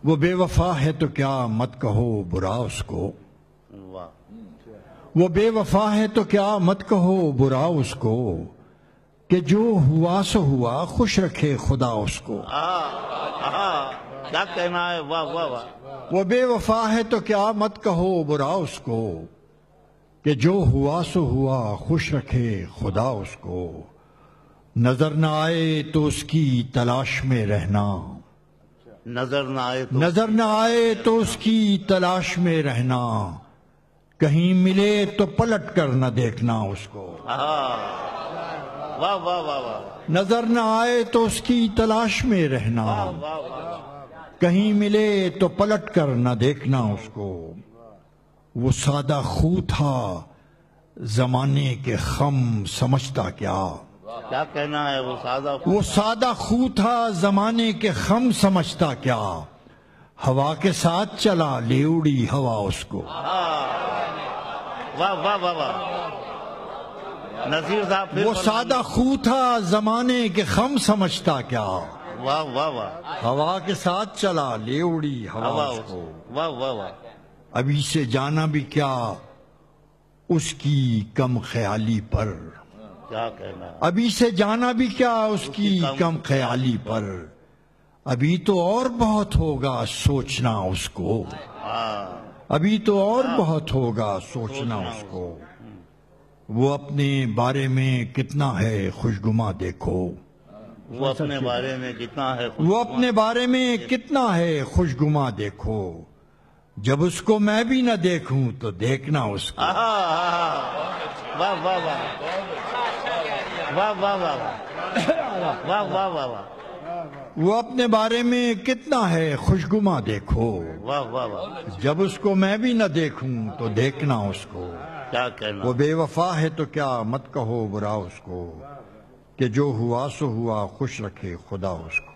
وہ بے وفا ہے تو کیا مت کہو برا اس کو، واہ وہ بے وفا ہے تو کیا مت کہو برا اس کو، کہ جو ہوا سو ہوا خوش رکھے خدا اس کو۔ کیا کہنا ہے، واہ واہ واہ۔ وہ بے وفا ہے تو کیا مت کہو برا اس کو، کہ جو ہوا سو ہوا خوش رکھے خدا اس کو۔ نظر نہ آئے تو اس کی تلاش میں رہنا، نظر نہ آئے تو نظر نہ آئے تو اس کی تلاش میں رہنا، کہیں ملے تو پلٹ کر نہ دیکھنا اس کو۔ واہ واہ واہ واہ نظر نہ آئے تو اس کی تلاش میں رہنا، واہ واہ۔ کہیں ملے تو پلٹ کر نہ دیکھنا اس کو۔ وہ سادہ خو تھا زمانے کے خم سمجھتا کیا، کیا کہنا ہے، وہ سادہ وہ سادہ خو تھا زمانے کے خم سمجھتا کیا، ہوا کے ساتھ چلا لے اڑی ہوا اس کو۔ واہ واہ واہ واہ۔ نذیر صاحب پھر وہ سادہ خو تھا زمانے کے خم سمجھتا کیا، واہ واہ واہ ہوا کے ساتھ چلا لے اڑی ہوا اس کو۔ واہ واہ واہ۔ ابھی سے جانا بھی کیا اس کی کم خیالی پر، کیا کہنا ہے، ابھی سے جانا بھی کیا اس کی کم خیالی پر، ابھی تو اور بہت ہوگا سوچنا اس کو، ابھی تو اور بہت ہوگا سوچنا اس کو۔ وہ اپنے بارے میں کتنا ہے خوشگما دیکھو، وہ اپنے بارے میں کتنا ہے وہ اپنے بارے میں کتنا ہے خوشگما دیکھو، جب اس کو میں بھی نہ دیکھوں تو دیکھنا اس کو۔ واہ واہ واہ واہ واہ واہ واہ واہ واہ واہ وہ اپنے بارے میں کتنا ہے خوشگما دیکھو، واہ واہ واہ۔ جب اس کو میں بھی نہ دیکھوں تو دیکھنا اس کو۔ کیا کہنا، وہ بے وفا ہے تو کیا مت کہو برا اس کو، کہ جو ہوا سو ہوا خوش رکھے خدا اس کو۔